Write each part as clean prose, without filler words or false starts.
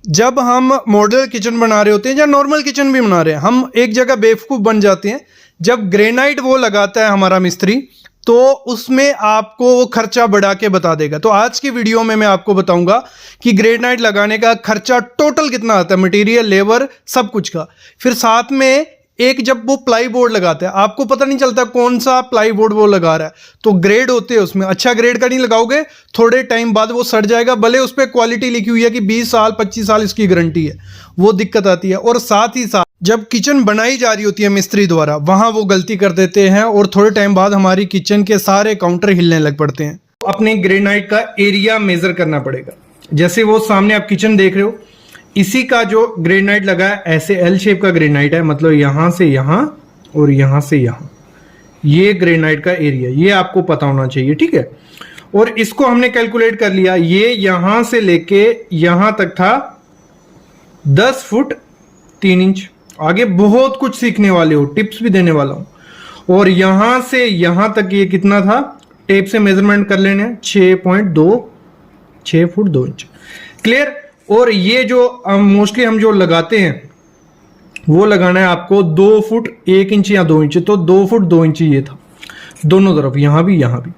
जब हम model kitchen बना रहे होते हैं या नॉर्मल किचन भी बना रहे हैं, हम एक जगह बेवकूफ़ बन जाते हैं। जब ग्रेनाइट वो लगाता है हमारा मिस्त्री, तो उसमें आपको वो खर्चा बढ़ा के बता देगा। तो आज की वीडियो में मैं आपको बताऊंगा कि ग्रेनाइट लगाने का खर्चा टोटल कितना आता है, मटेरियल, लेबर, सब कुछ का। फिर साथ में एक जब वो प्लाई बोर्ड लगाता है, आपको पता नहीं चलता कौन सा प्लाई बोर्ड वो लगा रहा है। तो ग्रेड होते हैं उसमें, अच्छा ग्रेड का नहीं लगाओगे, थोड़े टाइम बाद वो सड़ जाएगा। भले उस पर क्वालिटी लिखी हुई है कि 20 साल 25 साल इसकी गारंटी है, वो दिक्कत आती है। और साथ ही साथ जब किचन बनाई जा रही होती है मिस्त्री द्वारा, वहाँ वो गलती कर देते हैं और थोड़े टाइम बाद हमारी किचन के सारे काउंटर हिलने लग पड़ते हैं। अपने ग्रेनाइट का एरिया मेजर करना पड़ेगा। जैसे वो सामने आप किचन देख रहे हो, इसी का जो ग्रेनाइट लगा है, ऐसे एल शेप का ग्रेनाइट है, मतलब यहां से यहां और यहां से यहां, ये ग्रेनाइट का एरिया, ये आपको पता होना चाहिए, ठीक है। और इसको हमने कैलकुलेट कर लिया, ये यहां से लेके यहां तक था 10 फुट 3 इंच। आगे बहुत कुछ सीखने वाले हो, टिप्स भी देने वाला हूं। और यहां से यहां तक ये कितना था, टेप से मेजरमेंट कर लेने, 6 फुट 2 इंच। क्लियर। और ये जो मोस्टली हम जो लगाते हैं वो लगाना है आपको 2 फुट 1 इंच या 2 इंच। तो 2 फुट 2 इंच ये था दोनों तरफ, यहां भी यहां भी।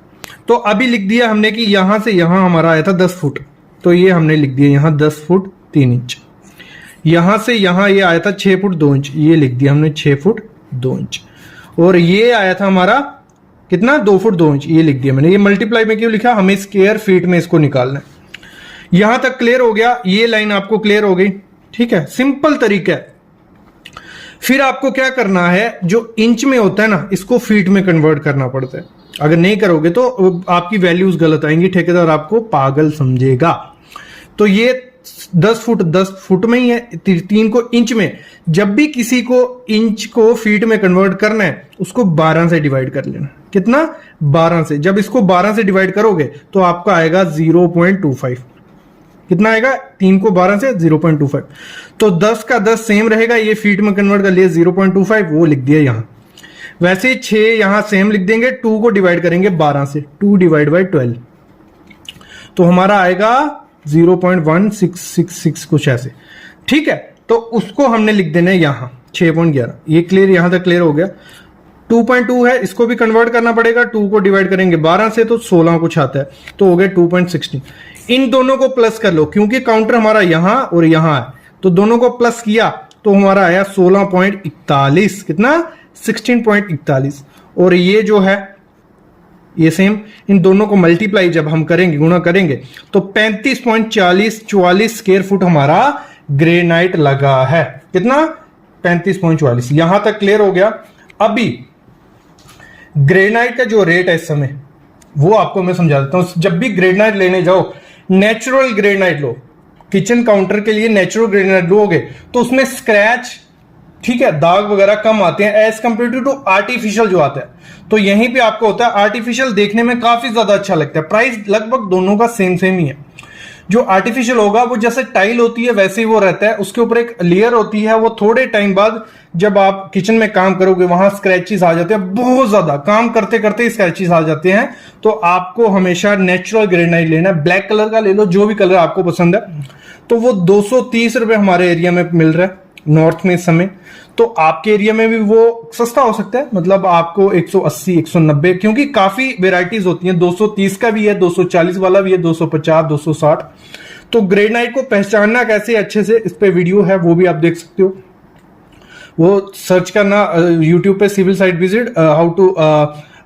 तो अभी लिख दिया हमने कि यहां से यहां हमारा आया था 10 फुट, तो ये हमने लिख दिया यहां 10 फुट 3 इंच। यहां से यहां ये आया था 6 फुट 2 इंच, ये लिख दिया हमने 6 फुट 2 इंच। और ये आया था हमारा कितना, 2 फुट 2 इंच, ये लिख दिया मैंने। ये मल्टीप्लाई में क्यों लिखा, हमें स्क्वायर फीट में इसको निकालना है। यहां तक क्लियर हो गया, ये लाइन आपको क्लियर हो गई, ठीक है। सिंपल तरीका है। फिर आपको क्या करना है, जो इंच में होता है ना, इसको फीट में कन्वर्ट करना पड़ता है। अगर नहीं करोगे तो आपकी वैल्यूज गलत आएंगी, ठेकेदार आपको पागल समझेगा। तो ये 10 फुट में ही है, 3 को इंच में। जब भी किसी को इंच को फीट में कन्वर्ट करना है, उसको 12 से डिवाइड कर लेना। कितना, 12 से। जब इसको 12 से डिवाइड करोगे तो आपका आएगा 0.25। कितना आएगा, 3 को 12 से 0.25। तो 10 का 10 सेम रहेगा, ये फीट में कन्वर्ट कर लिया 0.25, वो लिख दिया यहां। वैसे 6 यहां सेम लिख देंगे, 2 को डिवाइड करेंगे 12 से, 2 डिवाइड बाई 12, तो हमारा आएगा 0.1666 कुछ ऐसे, ठीक है। तो उसको हमने लिख देना है यहां 6.11। ये क्लियर, यहां तक क्लियर हो गया। 2.2 है, इसको भी कन्वर्ट करना पड़ेगा, 2 को डिवाइड करेंगे 12 से तो 16 कुछ आता है, तो हो गया 2.16। इन दोनों को प्लस कर लो, क्योंकि काउंटर हमारा यहां और यहां है, तो दोनों को प्लस किया तो हमारा आया 16.41। कितना, 16.41। और ये जो है ये सेम, इन दोनों को मल्टीप्लाई जब हम करेंगे, गुणा करेंगे, तो 35.44 स्क्वायर फुट हमारा ग्रेनाइट लगा है। कितना, 35.44। यहां तक क्लियर हो गया। अभी ग्रेनाइट का जो रेट है इस समय, वो आपको मैं समझा देता हूं। जब भी ग्रेनाइट लेने जाओ, नेचुरल ग्रेनाइट लो। किचन काउंटर के लिए नेचुरल ग्रेनाइट लोगे तो उसमें स्क्रैच, ठीक है, दाग वगैरह कम आते हैं एज कंपेयर टू आर्टिफिशियल जो आता है। तो यहीं पे आपको होता है, आर्टिफिशियल देखने में काफी ज्यादा अच्छा लगता है, प्राइस लगभग दोनों का सेम ही है। जो आर्टिफिशियल होगा वो जैसे टाइल होती है वैसे ही वो रहता है, उसके ऊपर एक लेयर होती है, वो थोड़े टाइम बाद जब आप किचन में काम करोगे वहां स्क्रैचेस आ जाते हैं, बहुत ज्यादा काम करते करते स्क्रैचेस आ जाते हैं। तो आपको हमेशा नेचुरल ग्रेनाइट लेना है, ब्लैक कलर का ले लो, जो भी कलर आपको पसंद है। तो वो 230 रुपए हमारे एरिया में मिल रहा है नॉर्थ में इस समय। तो आपके एरिया में भी वो सस्ता हो सकता है, मतलब आपको 180 190, क्योंकि काफी वेराइटीज होती हैं, 230 का भी है, 240 वाला भी है, 250 260। तो ग्रेनाइट को पहचानना कैसे अच्छे से, इस पे वीडियो है, वो भी आप देख सकते हो। वो सर्च करना यूट्यूब पे, civil site visit how to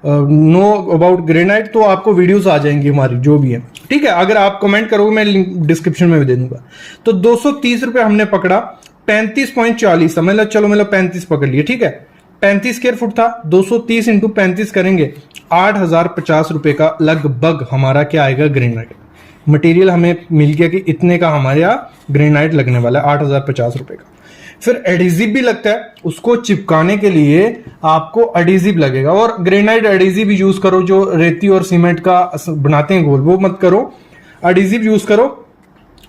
know about granite, तो आपको वीडियोस आ जाएंगी हमारी जो भी है, ठीक है। अगर आप कमेंट करोगे मैं लिंक डिस्क्रिप्शन में भी दे दूंगा। तो 230 रुपए हमने पकड़ा, 35.40 समझ लो, चलो मतलब 35 पकड़ लिए, ठीक है। 35 स्क्वायर फुट था, 230 इंटू 35 करेंगे, 8,050 रुपए का लगभग हमारा क्या आएगा, ग्रेनाइट मटेरियल हमें मिल गया कि इतने का हमारा ग्रेनाइट लगने वाला है, 8,050 रुपए का। फिर एडिजिव भी लगता है, उसको चिपकाने के लिए आपको एडिजिव लगेगा। और ग्रेनाइट एडिजिव यूज करो, जो रेती और सीमेंट का बनाते हैं गोल, वो मत करो, एडिजिव यूज करो।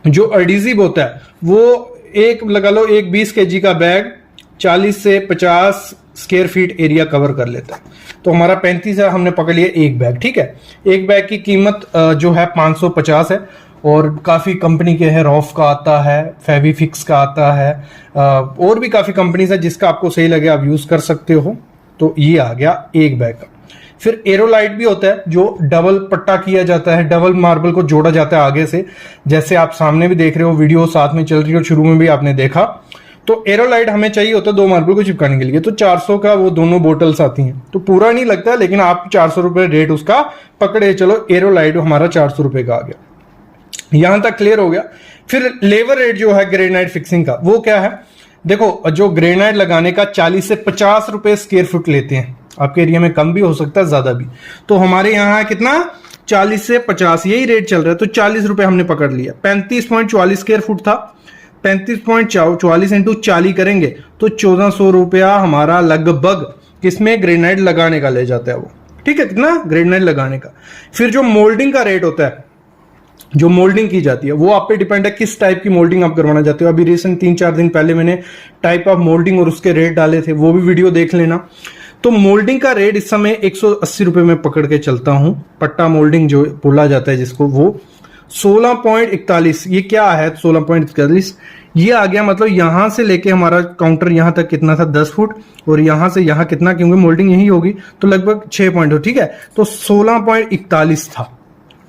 जो एडिजिव होता है वो एक लगा लो, एक 20 kg का बैग 40 से 50 स्क्वायर फीट एरिया कवर कर लेता है। तो हमारा 35 है, हमने पकड़ लिया एक बैग, ठीक है। एक बैग की कीमत जो है 550 है। और काफ़ी कंपनी के हैं, रॉफ का आता है, फेविफिक्स का आता है, और भी काफ़ी कंपनीज है, जिसका आपको सही लगे आप यूज़ कर सकते हो। तो ये आ गया एक बैग का। फिर एरोलाइट भी होता है जो डबल पट्टा किया जाता है, डबल मार्बल को जोड़ा जाता है आगे से, जैसे आप सामने भी देख रहे हो, वीडियो साथ में चल रही हो, शुरू में भी आपने देखा। तो एरोलाइट हमें चाहिए होता है 2 मार्बल को चिपकाने के लिए, तो 400 का वो दोनों बोटल्स आती हैं, तो पूरा नहीं लगता, लेकिन आप 400 रुपये रेट उसका पकड़े चलो, एरोलाइट हमारा 400 रुपये का आ गया। यहां तक क्लियर हो गया। फिर लेबर रेट जो है ग्रेनाइट फिक्सिंग का, वो क्या है? देखो, जो ग्रेनाइट लगाने का 40 से 50 रुपए स्क्वायर फुट लेते हैं, आपके एरिया में कम भी हो सकता है, ज्यादा भी। तो हमारे यहाँ कितना, 40 से 50 यही रेट चल रहा है, तो 40 रुपए हमने पकड़ लिया। 35.44 स्क्वायर फुट था, 35.44 इंटू 40 करेंगे तो 1400 रुपया हमारा लगभग किसमें, ग्रेनाइट लगाने का ले जाता है वो। ठीक है, कितना ग्रेनाइट लगाने का। फिर जो मोल्डिंग का रेट होता है, जो मोल्डिंग की जाती है, वो आप पे डिपेंड है किस टाइप की मोल्डिंग आप करवाना चाहते हो। अभी रिसेंट 3-4 दिन पहले मैंने टाइप ऑफ मोल्डिंग और उसके रेट डाले थे, वो भी वीडियो देख लेना। तो मोल्डिंग का रेट इस समय 180 रुपए में पकड़ के चलता हूं। पट्टा मोल्डिंग जो बोला जाता है जिसको, वो 16.41। ये क्या है 16.41? ये आ गया, मतलब यहां से लेके हमारा काउंटर यहां तक कितना था, 10 फुट, और यहां से यहां कितना, क्योंकि मोल्डिंग यही होगी, तो लगभग 6 पॉइंट हो। ठीक है, तो 16.41 था।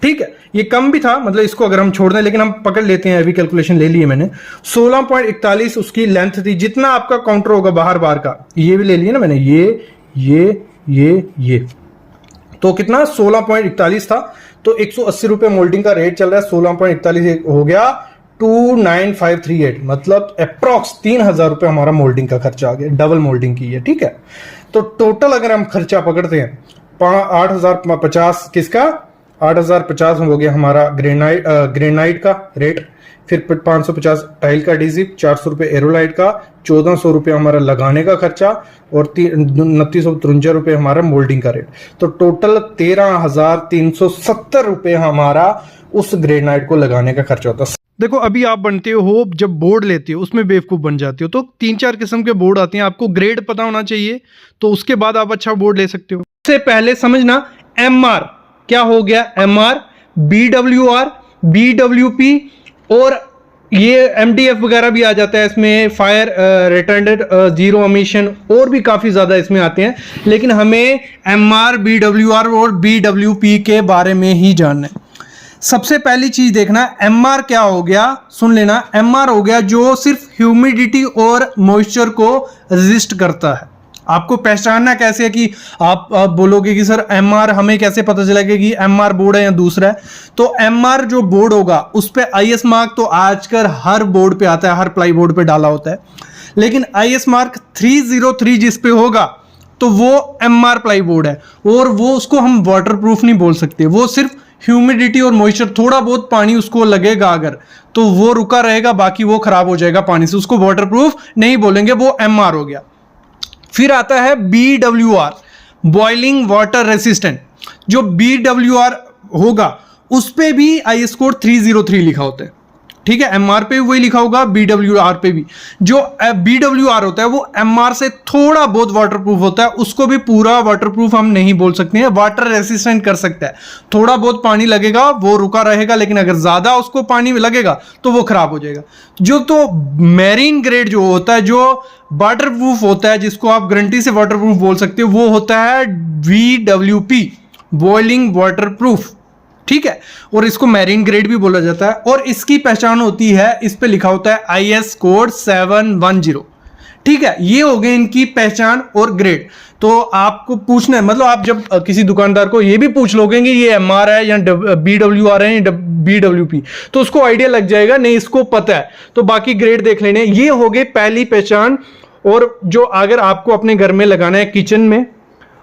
ठीक है, ये कम भी था, मतलब इसको अगर हम छोड़ दें, लेकिन हम पकड़ लेते हैं, अभी कैलकुलेशन ले ली है मैंने। 16.41 उसकी लेंथ थी, जितना आपका काउंटर होगा बाहर बार का, ये भी ले लिया ना मैंने, ये तो कितना 16.41 था। तो 180 रुपए मोल्डिंग का रेट चल रहा है, 16.41 हो गया 29538, मतलब अप्रॉक्स 3000 रुपए हमारा मोल्डिंग का खर्चा आ गया, डबल मोल्डिंग की है। ठीक है, तो टोटल अगर हम खर्चा पकड़ते हैं 8050, किसका 8050 हो गया हमारा ग्रेनाइट का रेट, फिर 550 टाइल का एडिसिव, 400 रुपए एरोलाइट का, 1400 रुपए हमारा लगाने का खर्चा, और 2953 रुपए हमारा मोल्डिंग का रेट। तो टोटल 13,370 रुपए हमारा उस ग्रेनाइट को लगाने का खर्चा होता है। देखो, अभी आप बनते हो, जब बोर्ड लेते हो उसमें बेवकूफ़ बन जाते हो। तो 3-4 किस्म के बोर्ड आते हैं, आपको ग्रेड पता होना चाहिए, तो उसके बाद आप अच्छा बोर्ड ले सकते हो। सबसे पहले समझना MR क्या हो गया, MR, BWR, BWP, और ये MDF वगैरह भी आ जाता है इसमें, फायर रिटार्डेंट, जीरो एमिशन, और भी काफ़ी ज़्यादा इसमें आते हैं, लेकिन हमें MR, BWR और BWP के बारे में ही जानना है। सबसे पहली चीज़ देखना, MR क्या हो गया, सुन लेना। MR हो गया जो सिर्फ ह्यूमिडिटी और मॉइस्चर को रेजिस्ट करता है। आपको पहचानना कैसे है कि आप बोलोगे कि सर MR हमें कैसे पता चलेगा कि MR बोर्ड है या दूसरा है? तो MR जो बोर्ड होगा उस पे IS मार्क तो आजकल हर बोर्ड पे आता है, हर प्लाई बोर्ड पे डाला होता है, लेकिन IS मार्क 303 जिस पे होगा तो वो MR प्लाई बोर्ड है, और वो उसको हम वाटरप्रूफ नहीं बोल सकते। वो सिर्फ ह्यूमिडिटी और मॉइस्चर, थोड़ा बहुत पानी उसको लगेगा अगर, तो वो रुका रहेगा, बाकी वो खराब हो जाएगा पानी से, उसको वाटरप्रूफ नहीं बोलेंगे, वो MR हो गया। फिर आता है BWR, बॉइलिंग वाटर रेसिस्टेंट। जो BWR होगा उस पे भी IS कोड 303 लिखा होता है। ठीक है, MR पे भी वही लिखा होगा, BWR पे भी। जो BWR होता है वो MR से थोड़ा बहुत वाटरप्रूफ होता है, उसको भी पूरा वाटरप्रूफ हम नहीं बोल सकते हैं, वाटर रेसिस्टेंट कर सकता है। थोड़ा बहुत पानी लगेगा वो रुका रहेगा, लेकिन अगर ज्यादा उसको पानी लगेगा तो वो खराब हो जाएगा। जो तो मैरीन ग्रेड जो होता है, जो वाटरप्रूफ होता है, जिसको आप गारंटी से वाटरप्रूफ बोल सकते हो, वो होता है VWP, बॉइलिंग वाटरप्रूफ। ठीक है, और इसको मैरीन ग्रेड भी बोला जाता है, और इसकी पहचान होती है, इस पे लिखा होता है IS कोड 710। ठीक है, ये हो गए इनकी पहचान और ग्रेड। तो आपको पूछना है, मतलब आप जब किसी दुकानदार को ये भी पूछ लोगे कि ये MR है या BWR है या BWP, तो उसको आइडिया लग जाएगा, नहीं इसको पता है, तो बाकी ग्रेड देख लेने। ये हो गए पहली पहचान। और जो अगर आपको अपने घर में लगाना है किचन में,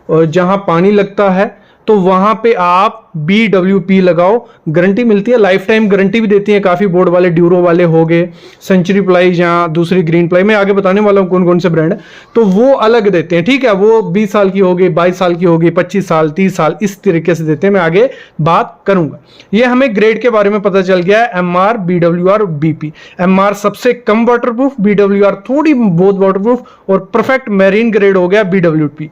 जहां पानी लगता है, तो वहां पे आप BWP लगाओ, गारंटी मिलती है, लाइफ टाइम गारंटी भी देती है काफी बोर्ड वाले, ड्यूरो वाले हो गए, सेंचुरी प्लाई या दूसरी ग्रीन प्लाई, मैं आगे बताने वाला हूं कौन कौन से ब्रांड है, तो वो अलग देते हैं। ठीक है, वो 20 साल की होगी, 22 साल की होगी, 25 साल, 30 साल, इस तरीके से देते हैं, मैं आगे बात करूंगा। ये हमें ग्रेड के बारे में पता चल गया है, MR, BWR, BP। MR सबसे कम वाटरप्रूफ, BWR थोड़ी बहुत वाटरप्रूफ, और परफेक्ट मैरीन ग्रेड हो गया BWP।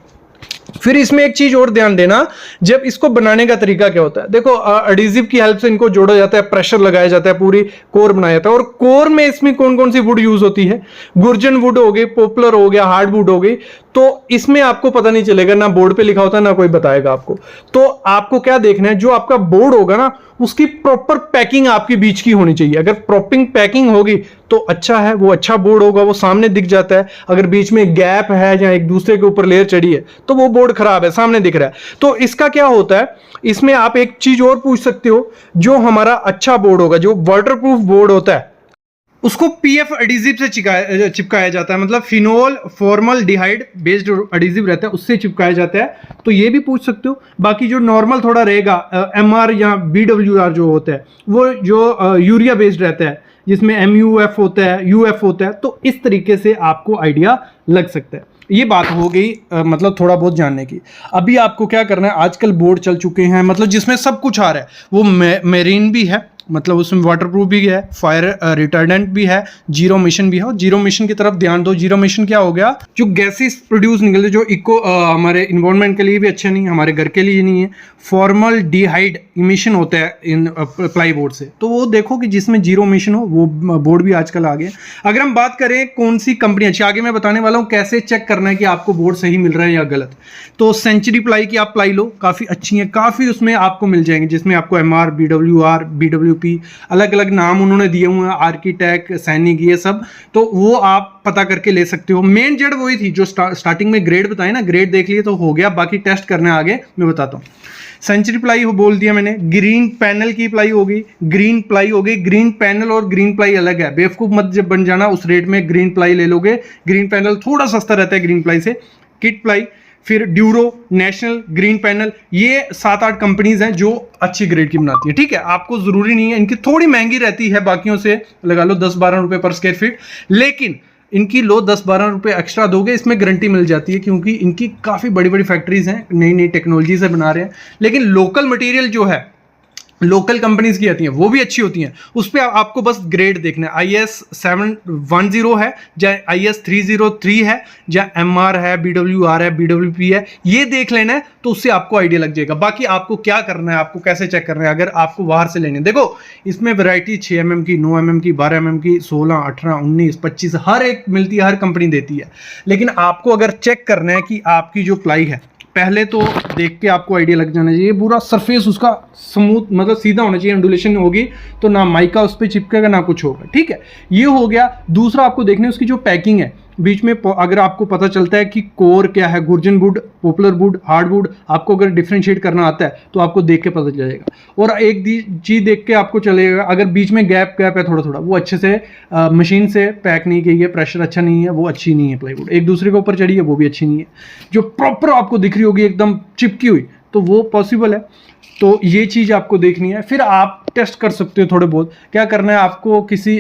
फिर इसमें एक चीज और ध्यान देना, जब इसको बनाने का तरीका क्या होता है, देखो एडिजिव की हेल्प से इनको जोड़ा जाता है, प्रेशर लगाया जाता है, पूरी कोर बनाया जाता है। और कोर में इसमें कौन कौन सी वुड यूज होती है, गुर्जन वुड हो गई, पॉपुलर हो गया, हार्ड वुड हो गई। तो इसमें आपको पता नहीं चलेगा, ना बोर्ड पे लिखा होता है ना कोई बताएगा आपको। तो आपको क्या देखना है, जो आपका बोर्ड होगा ना उसकी प्रॉपर पैकिंग आपकी बीच की होनी चाहिए। अगर प्रॉपर पैकिंग होगी तो अच्छा है, वो अच्छा बोर्ड होगा, वो सामने दिख जाता है। अगर बीच में गैप है या एक दूसरे के ऊपर लेयर चढ़ी है तो वो बोर्ड खराब है, सामने दिख रहा है। तो इसका क्या होता है, इसमें आप एक चीज और पूछ सकते हो, जो हमारा अच्छा बोर्ड होगा, जो वाटरप्रूफ बोर्ड होता है, उसको पीएफ एडिजिव से चिपकाया जाता है, मतलब फिनोल फॉर्मल्डिहाइड बेस्ड एडिजिव रहता है, उससे चिपकाया जाता है। तो ये भी पूछ सकते हो। बाकी जो नॉर्मल थोड़ा रहेगा एमआर या बीडब्ल्यूआर जो होता है, वो जो यूरिया बेस्ड रहता है, जिसमें एमयूएफ होता है, यूएफ होता है। तो इस तरीके से आपको आइडिया लग सकता है। ये बात हो गई मतलब थोड़ा बहुत जानने की। अभी आपको क्या करना है, आजकल बोर्ड चल चुके हैं मतलब जिसमें सब कुछ आ रहा है, वो मेरीन भी है, मतलब उसमें वाटरप्रूफ भी है, फायर रिटार्डेंट भी है, जीरो मिशन भी है। और जीरो मिशन की तरफ ध्यान दो। जीरो मिशन क्या हो गया, जो गैसेस प्रोड्यूस निकलते, जो इको हमारे इन्वायरमेंट के लिए भी अच्छे नहीं, हमारे घर के लिए नहीं है। फॉर्मल्डिहाइड इमिशन होता है इन प्लाई बोर्ड से, तो वो देखो कि जिसमें जीरो मिशन हो वो बोर्ड भी आजकल आ गए। अगर हम बात करें कौन सी कंपनी अच्छी, आगे मैं बताने वाला हूँ कैसे चेक करना है कि आपको बोर्ड सही मिल रहा है या गलत। तो सेंचुरी प्लाई की आप प्लाई लो, काफ़ी अच्छी है, काफ़ी उसमें आपको मिल जाएंगे, जिसमें आपको एमआर, बीडब्ल्यूआर, बीडब्ल्यूपी, अलग अलग नाम उन्होंने दिए हुए हैं, आर्किटेक्ट, सैनिक, ये सब। तो वो आप पता करके ले सकते हो। मेन जड़ वही थी जो स्टार्टिंग में ग्रेड बताए ना, ग्रेड देख लिए तो हो गया, बाकी टेस्ट करने आगे मैं बताता हूँ। सेंचुरी प्लाई बोल दिया मैंने। ग्रीन पैनल की प्लाई होगी, ग्रीन प्लाई होगी। ग्रीन पैनल और ग्रीन प्लाई अलग है, बेवकूफ मत जब बन जाना, उस रेट में ग्रीन प्लाई ले लोगे। ग्रीन पैनल थोड़ा सस्ता रहता है ग्रीन प्लाई से। किट प्लाई, फिर ड्यूरो, नेशनल, ग्रीन पैनल, ये 7-8 कंपनीज हैं जो अच्छी ग्रेड की बनाती है। ठीक है, आपको जरूरी नहीं है, इनकी थोड़ी महंगी रहती है, बाकियों से लगा लो 10-12 रुपए पर स्क्वायर फीट, लेकिन इनकी लो 10-12 रुपए एक्स्ट्रा दोगे, इसमें गारंटी मिल जाती है, क्योंकि इनकी काफ़ी बड़ी बड़ी फैक्ट्रीज हैं, नई नई टेक्नोलॉजी से बना रहे हैं। लेकिन लोकल मटेरियल जो है, लोकल कंपनीज की आती हैं, वो भी अच्छी होती हैं। उस पर आपको बस ग्रेड देखना है, IS 710 है या IS 303 है या MR है, BWR है, BWP है, ये देख लेना है, तो उससे आपको आइडिया लग जाएगा। बाकी आपको क्या करना है, आपको कैसे चेक करना है, अगर आपको बाहर से लेने, देखो इसमें वैरायटी 6 mm की, 9 mm की, 12 mm की, 16, 18, 19, 25 हर एक मिलती है, हर कंपनी देती है। लेकिन आपको अगर चेक करना है कि आपकी जो प्लाई है, पहले तो देख के आपको आइडिया लग जाना चाहिए, पूरा सरफेस उसका स्मूथ मतलब सीधा होना चाहिए। एंडुलेशन होगी तो ना माइका उस पर चिपकेगा ना कुछ होगा। ठीक है, ये हो गया। दूसरा आपको देखना है उसकी जो पैकिंग है, बीच में अगर आपको पता चलता है कि कोर क्या है, gurjan wood, poplar wood, hardwood, आपको अगर डिफ्रेंशिएट करना आता है तो आपको देख के पता चलेगा। और एक चीज देख के आपको चलेगा, अगर बीच में गैप है थोड़ा थोड़ा, वो अच्छे से मशीन से पैक नहीं की है, प्रेशर अच्छा नहीं है, वो अच्छी नहीं है प्लाईवुड। एक दूसरे के ऊपर चढ़ी है, वो भी अच्छी नहीं है। जो प्रॉपर आपको दिख रही होगी एकदम चिपकी हुई, तो वो पॉसिबल है। तो ये चीज़ आपको देखनी है। फिर आप टेस्ट कर सकते हो थोड़े बहुत। क्या करना है आपको, किसी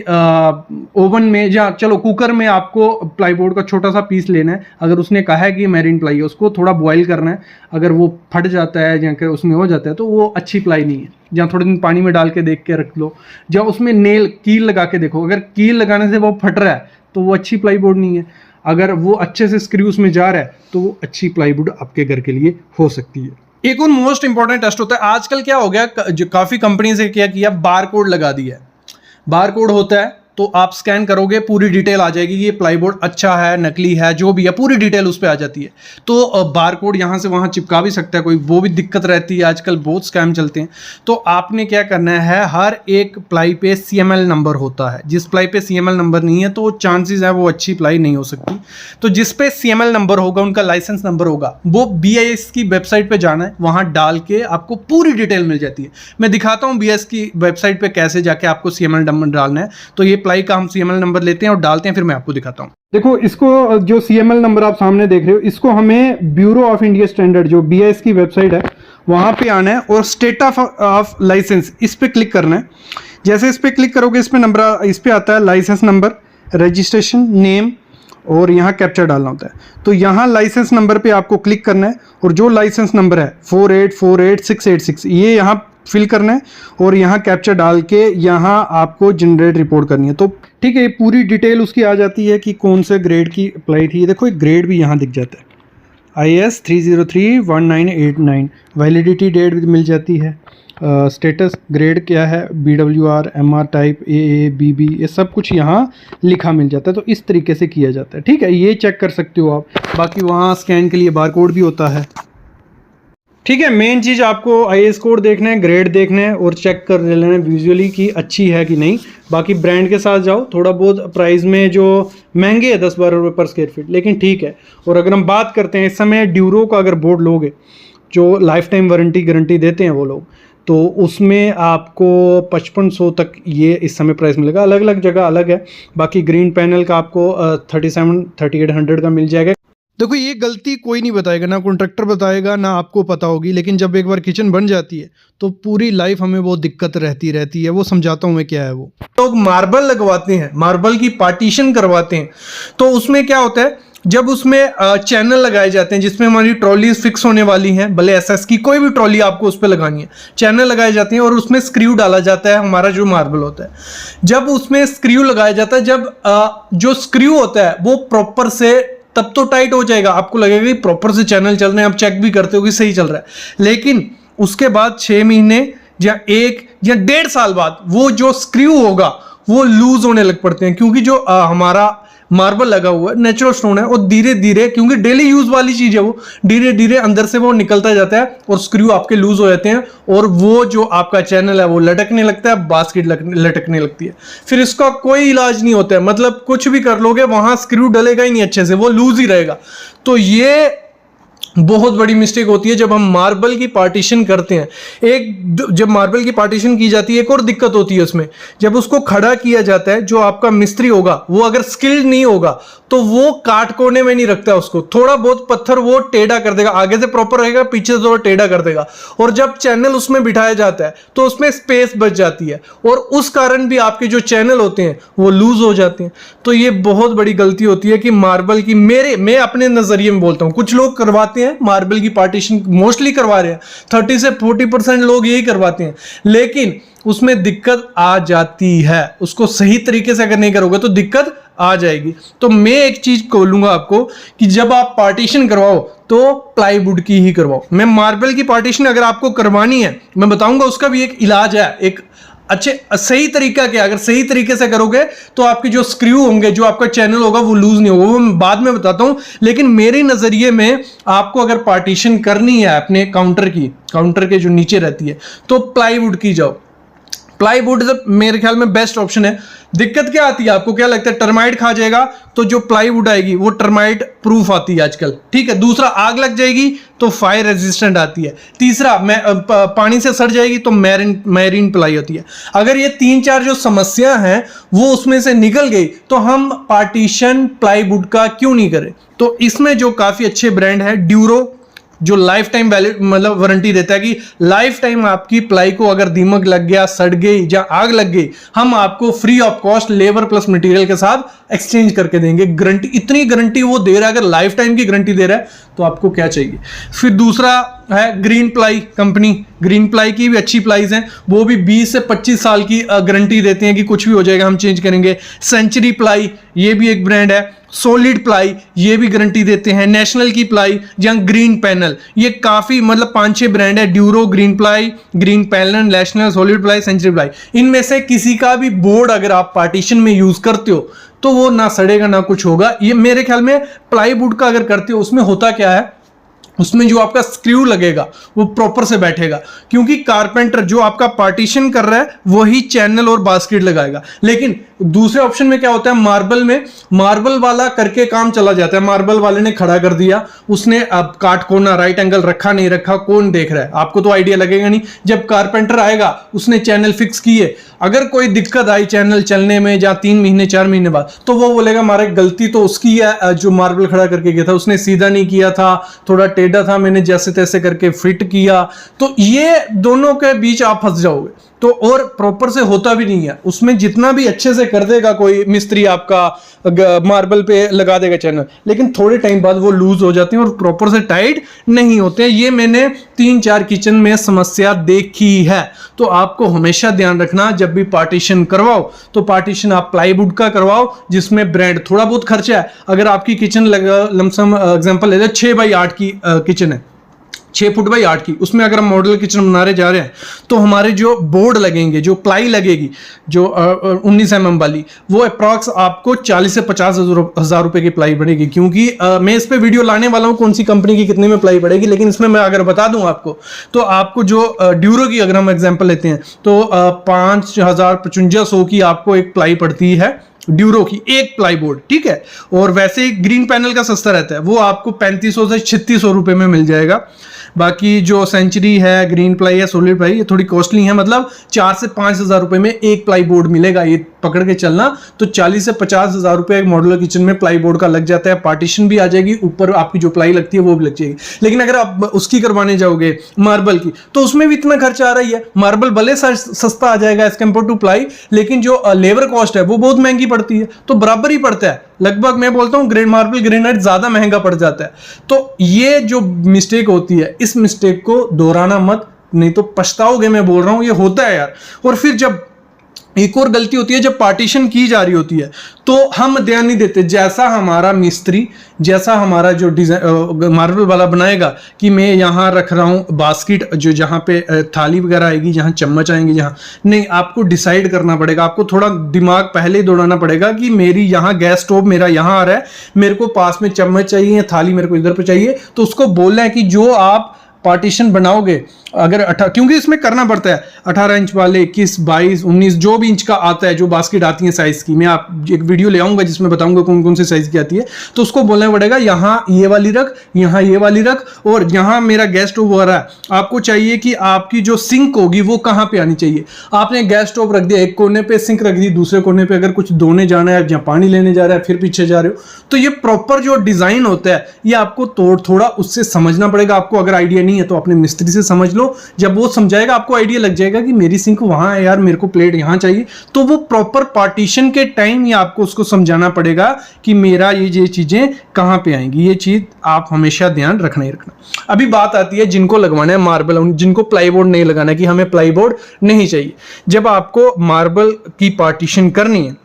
ओवन में या चलो कुकर में आपको प्लाईबोर्ड का छोटा सा पीस लेना है। अगर उसने कहा है कि मेरीन प्लाई है, उसको थोड़ा बॉईल करना है। अगर वो फट जाता है या उसमें हो जाता है तो वो अच्छी प्लाई नहीं है। या थोड़े दिन पानी में डाल के देख के रख लो, या उसमें नेल कील लगा के देखो। अगर कील लगाने से वो फट रहा है तो वो अच्छी प्लाईबोर्ड नहीं है। अगर वो अच्छे से स्क्रूज में जा रहा है तो वो अच्छी प्लाईवुड आपके घर के लिए हो सकती है। एक और मोस्ट इंपॉर्टेंट टेस्ट होता है। आजकल क्या हो गया, जो काफ़ी कंपनी से क्या किया, बार कोड लगा दिया है। बार कोड होता है तो आप स्कैन करोगे, पूरी डिटेल आ जाएगी, ये प्लाईबोर्ड अच्छा है, नकली है, जो भी है पूरी डिटेल उस पर आ जाती है। तो बार कोड यहाँ से वहाँ चिपका भी सकता है कोई, वो भी दिक्कत रहती है। आजकल बहुत स्कैम चलते हैं। तो आपने क्या करना है, हर एक प्लाई पे CML नंबर होता है। जिस प्लाई पे CML नंबर नहीं है तो चांसेस है वो अच्छी प्लाई नहीं हो सकती। तो जिस पे CML नंबर होगा, उनका लाइसेंस नंबर होगा, वो BIS की वेबसाइट पे जाना है, वहाँ डाल के आपको पूरी डिटेल मिल जाती है। मैं दिखाता हूँ BIS की वेबसाइट पे कैसे जाके आपको CML नंबर डालना है। तो ये प्लाई का हम CML नंबर लेते हैं और डालते हैं, फिर मैं आपको दिखाता हूं। देखो, इसको जो CML नंबर आप सामने देख रहे हो, इसको हमें ब्यूरो ऑफ इंडिया स्टैंडर्ड जो BIS की वेबसाइट है वहां पे आना है और स्टेट ऑफ लाइसेंस इस पे क्लिक करना है। जैसे इस पे क्लिक करोगे, इस पे नंबर, इस पे आता है लाइसेंस नंबर, रजिस्ट्रेशन नेम और यहाँ कैप्चा डालना होता है। तो यहाँ लाइसेंस नंबर पे आपको क्लिक करना है और जो लाइसेंस नंबर है 4848686 ये यहाँ फिल करना है और यहाँ कैप्चा डाल के यहाँ आपको जनरेट रिपोर्ट करनी है। तो ठीक है, पूरी डिटेल उसकी आ जाती है कि कौन से ग्रेड की प्लाई थी। देखो एक ग्रेड भी यहाँ दिख जाता है, IS 3031989, वैलिडिटी डेट भी मिल जाती है। स्टेटस ग्रेड क्या है, BWR, MR type, AA, BB, ये सब कुछ यहाँ लिखा मिल जाता है। तो इस तरीके से किया जाता है, ठीक है, ये चेक कर सकते हो आप। बाकी वहाँ स्कैन के लिए बारकोड भी होता है, ठीक है। मेन चीज़ आपको IS कोड देखना है, ग्रेड देखना है और चेक कर लेना है विजुअली कि अच्छी है कि नहीं। बाकी ब्रांड के साथ जाओ, थोड़ा बहुत प्राइस में जो महंगे है 10-12 रुपये पर स्क्वायर फीट, लेकिन ठीक है। और अगर हम बात करते हैं इस समय ड्यूरो का, अगर बोर्ड लोगे जो लाइफ टाइम वारंटी गारंटी देते हैं वो लोग, तो उसमें आपको 5500 तक ये इस समय प्राइस मिलेगा। अलग अलग जगह अलग है। बाकी ग्रीन पैनल का आपको 37-3800 का मिल जाएगा। देखो ये गलती कोई नहीं बताएगा, ना कॉन्ट्रैक्टर बताएगा ना आपको पता होगी, लेकिन जब एक बार किचन बन जाती है तो पूरी लाइफ हमें बहुत दिक्कत रहती है। वो समझाता हूँ मैं क्या है। वो लोग मार्बल लगवाते हैं, मार्बल की पार्टीशन करवाते हैं, तो उसमें क्या होता है, जब उसमें चैनल लगाए जाते हैं जिसमें हमारी ट्रॉली फिक्स होने वाली हैं, भले SS की कोई भी ट्रॉली आपको उस पर लगानी है, चैनल लगाए जाते हैं और उसमें स्क्रू डाला जाता है, हमारा जो मार्बल होता है। जब उसमें स्क्रू लगाया जाता है, जब जो स्क्रू होता है वो प्रॉपर से तब तो टाइट हो जाएगा, आपको लगेगा कि प्रॉपर से चैनल चल रहे हैं, आप चेक भी करते हो कि सही चल रहा है, लेकिन उसके बाद 6 महीने या 1 या 1.5 साल बाद वो जो स्क्रू होगा वो लूज होने लग पड़ते हैं, क्योंकि जो हमारा मार्बल लगा हुआ है नेचुरल स्टोन है, और धीरे धीरे, क्योंकि डेली यूज वाली चीज है, वो धीरे धीरे अंदर से वो निकलता जाता है और स्क्रू आपके लूज हो जाते हैं, और वो जो आपका चैनल है वो लटकने लगता है, बास्केट लटकने लगती है। फिर इसका कोई इलाज नहीं होता है, मतलब कुछ भी कर लोगे वहां स्क्रू डलेगा ही नहीं अच्छे से, वो लूज ही रहेगा। तो ये बहुत बड़ी मिस्टेक होती है जब हम मार्बल की पार्टीशन करते हैं। जब मार्बल की पार्टीशन की जाती है एक और दिक्कत होती है उसमें, जब उसको खड़ा किया जाता है, जो आपका मिस्त्री होगा वो अगर स्किल्ड नहीं होगा तो वो काट कोने में नहीं रखता है उसको, थोड़ा बहुत पत्थर वो टेढ़ा कर देगा, आगे से प्रॉपर रहेगा, पीछे से थोड़ा टेढ़ा कर देगा, और जब चैनल उसमें बिठाया जाता है तो उसमें स्पेस बच जाती है, और उस कारण भी आपके जो चैनल होते हैं वो लूज हो जाते हैं। तो ये बहुत बड़ी गलती होती है कि मार्बल की, मैं अपने नजरिए में बोलता हूं, कुछ लोग करवाते हैं मार्बल की पार्टीशन, मोस्टली करवा रहे हैं, 30 से 40% लोग यही करवाते हैं, लेकिन उसमें दिक्कत आ जाती है। उसको सही तरीके से अगर नहीं करोगे तो दिक्कत आ जाएगी। तो मैं एक चीज बोलूंगा आपको कि जब आप पार्टीशन करवाओ तो प्लाईवुड की ही करवाओ। मैं मार्बल की पार्टीशन अगर आपको करवानी है, मैं बताऊंगा उसका भी एक इलाज है, एक अच्छे सही तरीका क्या, अगर सही तरीके से करोगे तो आपके जो स्क्रू होंगे, जो आपका चैनल होगा वो लूज नहीं होगा, वो मैं बाद में बताता हूं। लेकिन मेरे नजरिए में आपको अगर पार्टीशन करनी है अपने काउंटर के जो नीचे रहती है, तो प्लाईवुड की जाओ। प्लाईवुड मेरे ख्याल में बेस्ट ऑप्शन है। दिक्कत क्या आती है, आपको क्या लगता है टर्माइट खा जाएगा, तो जो प्लाईवुड आएगी वो टर्माइट प्रूफ आती है आजकल, ठीक है। दूसरा, आग लग जाएगी तो फायर रेजिस्टेंट आती है। तीसरा, पानी से सड़ जाएगी तो मैरीन प्लाई होती है। अगर ये 3-4 जो समस्या हैं वो उसमें से निकल गई तो हम पार्टीशन प्लाईवुड का क्यों नहीं करें। तो इसमें जो काफी अच्छे ब्रांड है, ड्यूरो जो लाइफ टाइम वैलिड मतलब वारंटी देता है कि लाइफ टाइम आपकी प्लाई को अगर दीमक लग गया, सड़ गई या आग लग गई, हम आपको free of cost labour plus material के साथ एक्सचेंज करके देंगे। गारंटी, इतनी गारंटी वो दे रहा है, अगर लाइफ टाइम की गारंटी दे रहा है तो आपको क्या चाहिए। फिर दूसरा है green ply company. Green ply की भी अच्छी प्लाईज हैं, वो भी 20 से 25 साल की गारंटी देते हैं कि कुछ भी हो जाएगा हम चेंज करेंगे। सेंचुरी प्लाई, ये भी एक ब्रांड है। सॉलिड प्लाई, ये भी गारंटी देते हैं। नेशनल की प्लाई या ग्रीन पैनल, ये काफी मतलब 5-6 ब्रांड है, Duro, Greenply, Greenpanel, National, Solid Ply, Century Ply. इनमें से किसी का भी बोर्ड अगर आप पार्टीशन में यूज करते हो तो वो ना सड़ेगा ना कुछ होगा। ये मेरे ख्याल में प्लाईवुड का अगर करते हो, उसमें होता क्या है, उसमें जो आपका स्क्रू लगेगा वो प्रॉपर से बैठेगा, क्योंकि कारपेंटर जो आपका पार्टीशन कर रहा है वही चैनल और बास्केट लगाएगा। लेकिन दूसरे ऑप्शन में क्या होता है, मार्बल में मार्बल वाला करके काम चला जाता है। मार्बल वाले ने खड़ा कर दिया, उसने अब काट कोना राइट एंगल रखा नहीं रखा कौन देख रहा है, आपको तो आइडिया लगेगा नहीं। जब कारपेंटर आएगा उसने चैनल फिक्स किए, अगर कोई दिक्कत आई चैनल चलने में या 3 महीने 4 महीने बाद, तो वो बोलेगा हमारी गलती तो उसकी है, जो मार्बल खड़ा करके गया था उसने सीधा नहीं किया था, थोड़ा टेढ़ा था, मैंने जैसे तैसे करके फिट किया। तो ये दोनों के बीच आप फंस जाओगे। तो तो और प्रॉपर से होता भी नहीं है उसमें, जितना भी अच्छे से कर देगा कोई मिस्त्री आपका मार्बल पे लगा देगा चैनल, लेकिन थोड़े टाइम बाद वो लूज हो जाते हैं और प्रॉपर से टाइट नहीं होते हैं। ये मैंने 3-4 किचन में समस्या देखी है। तो आपको हमेशा ध्यान रखना, जब भी पार्टीशन करवाओ तो पार्टीशन आप प्लाईवुड का करवाओ जिसमें ब्रांड थोड़ा बहुत खर्चा है। अगर आपकी किचन लमसम एग्जांपल ले लो 6x8 की किचन है, 6 फुट बाई 8 की, उसमें अगर हम मॉडल किचन बनाने जा रहे हैं तो हमारे जो बोर्ड लगेंगे, जो प्लाई लगेगी, जो 19 mm वाली, वो अप्रॉक्स आपको 40 से 50 हज़ार रुपए की प्लाई पड़ेगी। क्योंकि मैं इस पे वीडियो लाने वाला हूँ कौन सी कंपनी की कितने में प्लाई पड़ेगी, लेकिन इसमें मैं अगर बता दूं आपको, तो आपको जो ड्यूरो की अगर हम एग्जाम्पल लेते हैं तो 5,5500 की आपको एक प्लाई पड़ती है, ड्यूरो की एक प्लाई बोर्ड, ठीक है। और वैसे ही ग्रीन पैनल का सस्ता रहता है, वो आपको 3500 से 3600 रुपए में मिल जाएगा। बाकी जो सेंचुरी है, ग्रीन प्लाई है, सॉलिड प्लाई, ये थोड़ी कॉस्टली है, मतलब 4 से 5 हज़ार रुपए में एक प्लाई बोर्ड मिलेगा। ये पकड़ के चलना, तो 40 से 50 हज़ार रुपए एक मॉड्यूलर किचन में प्लाई बोर्ड का लग जाता है। पार्टीशन भी आ जाएगी, ऊपर आपकी जो प्लाई लगती है वो भी लग जाएगी। लेकिन अगर आप उसकी करवाने जाओगे मार्बल की, तो उसमें भी इतना खर्चा आ रही है। मार्बल भले सस्ता आ जाएगा एज कम्पेयर टू प्लाई, लेकिन जो लेबर कॉस्ट है वो बहुत महंगी पड़ती है, तो बराबर ही पड़ता है। लगभग मैं बोलता हूं ग्रेड मार्बल ग्रेनाइट ज्यादा महंगा पड़ जाता है। तो ये जो मिस्टेक होती है, इस मिस्टेक को दोहराना मत, नहीं तो पछताओगे। मैं बोल रहा हूं, ये होता है यार। और फिर जब एक और गलती होती है, जब पार्टीशन की जा रही होती है तो हम ध्यान नहीं देते। जैसा हमारा मिस्त्री, जैसा हमारा जो डिजाइन मार्बल वाला बनाएगा कि मैं यहाँ रख रहा हूँ बास्केट, जो जहाँ पे थाली वगैरह आएगी, जहाँ चम्मच आएंगे, जहाँ नहीं, आपको डिसाइड करना पड़ेगा। आपको थोड़ा दिमाग पहले ही दौड़ाना पड़ेगा कि मेरी यहाँ गैस स्टोव मेरा यहाँ आ रहा है, मेरे को पास में चम्मच चाहिए, थाली मेरे को इधर पे चाहिए। तो उसको बोलना है कि जो आप पार्टीशन बनाओगे, अगर क्योंकि इसमें करना पड़ता है 18 इंच वाले, 21, 22, 19 जो भी इंच का आता है, जो बास्केट आती है साइज की, मैं आप एक वीडियो ले आऊंगा जिसमें बताऊंगा कौन कौन से साइज की आती है। तो उसको बोलना पड़ेगा यहाँ ये वाली रख, यहाँ ये वाली रख, और यहाँ मेरा गैस स्टोव हो रहा है, आपको चाहिए कि आपकी जो सिंक होगी वो कहाँ पे आनी चाहिए। आपने गैस स्टोव रख दिया एक कोने पे, सिंक रख दी दूसरे कोने पे, अगर कुछ धोने जाना है, जहाँ पानी लेने जा रहा है, फिर पीछे जा रहे हो, तो ये प्रॉपर जो डिजाइन होता है ये आपको थोड़ा उससे समझना पड़ेगा। आपको अगर आइडिया नहीं है तो अपने मिस्त्री से समझ लो, जब वो समझाएगा आपको आइडिया लग जाएगा कि मेरी सिंक वहां है यार, मेरे को प्लेट यहां चाहिए। तो वो प्रॉपर पार्टीशन के टाइम ही आपको उसको समझाना पड़ेगा कि मेरा ये चीजें कहां पे आएंगी। ये चीज आप हमेशा ध्यान रखना ही रखना। अभी बात आती है जिनको लगवाना है मार्बल, जिनको प्लाईवुड नहीं लगाना, कि हमें प्लाईवुड नहीं चाहिए। जब आपको मार्बल की पार्टीशन करनी है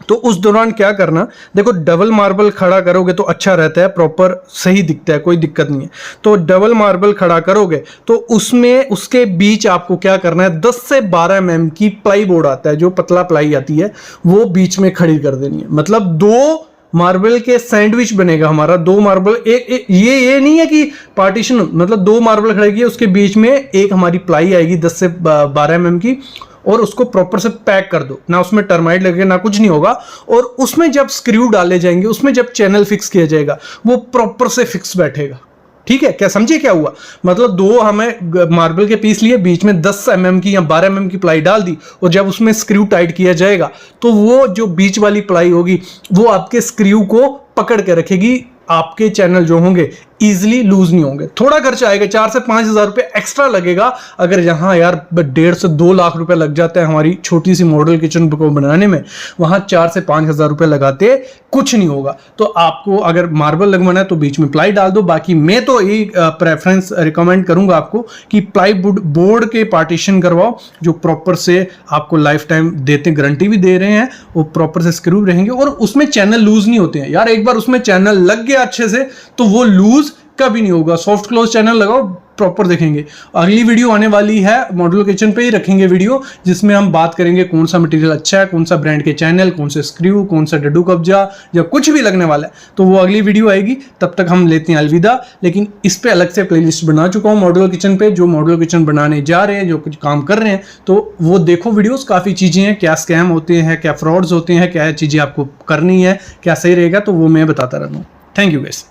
तो उस दौरान क्या करना, देखो डबल मार्बल खड़ा करोगे तो अच्छा रहता है, प्रॉपर सही दिखता है, कोई दिक्कत नहीं है। तो डबल मार्बल खड़ा करोगे तो उसमें उसके बीच आपको क्या करना है, 10 से 12 mm की प्लाई बोर्ड आता है, जो पतला प्लाई आती है, वो बीच में खड़ी कर देनी है। मतलब 2 मार्बल के सैंडविच बनेगा हमारा, 2 मार्बल ये नहीं है कि पार्टीशन, मतलब 2 मार्बल खड़े किए, उसके बीच में एक हमारी प्लाई आएगी 10 से 12 mm की, और उसको प्रॉपर से पैक कर दो, ना उसमें टर्माइट लगेगा ना कुछ नहीं होगा। और उसमें जब स्क्रू डाले जाएंगे, उसमें जब चैनल फिक्स किया जाएगा, वो प्रॉपर से फिक्स बैठेगा। ठीक है, क्या समझिए क्या हुआ, मतलब 2 हमें मार्बल के पीस लिए, बीच में 10 mm की या 12 mm की प्लाई डाल दी, और जब उसमें स्क्रू टाइट किया जाएगा तो वो जो बीच वाली प्लाई होगी वो आपके स्क्रू को पकड़ के रखेगी। आपके चैनल जो होंगे इजीली लूज नहीं होंगे। थोड़ा खर्चा आएगा, 4 से 5 हज़ार रुपए एक्स्ट्रा लगेगा। अगर यहाँ यार 1.5 से 2 लाख रुपए लग जाता है हमारी छोटी सी मॉडल किचन को बनाने में, वहां 4 से 5 हज़ार रुपए लगाते कुछ नहीं होगा। तो आपको अगर मार्बल लगवाना है तो बीच में प्लाई डाल दो। बाकी मैं तो यही प्रेफरेंस रिकमेंड करूंगा आपको कि प्लाई बोर्ड के पार्टीशन करवाओ, जो प्रॉपर से आपको लाइफ टाइम देते, गारंटी भी दे रहे हैं, वो प्रॉपर से स्क्रू रहेंगे और उसमें चैनल लूज नहीं होते हैं। यार एक बार उसमें चैनल लग गया अच्छे से तो वो लूज कभी नहीं होगा। सॉफ्ट क्लोज चैनल लगाओ, प्रॉपर देखेंगे। अगली वीडियो आने वाली है, मॉड्यूलर किचन पे ही रखेंगे वीडियो, जिसमें हम बात करेंगे कौन सा मटेरियल अच्छा है, कौन सा ब्रांड के चैनल, कौन से स्क्रू, कौन सा डड्डू कब्जा, या कुछ भी लगने वाला है, तो वो अगली वीडियो आएगी। तब तक हम लेते हैं अलविदा। लेकिन इस पे अलग से प्लेलिस्ट बना चुका हूँ मॉड्यूलर किचन पे, जो मॉड्यूलर किचन बनाने जा रहे हैं, जो कुछ काम कर रहे हैं, तो वो देखो वीडियोस, काफ़ी चीज़ें हैं, क्या स्कैम होते हैं, क्या फ्रॉड्स होते हैं, क्या चीज़ें आपको करनी है, क्या सही रहेगा, तो वो मैं बताता रहता हूँ। Thank you guys.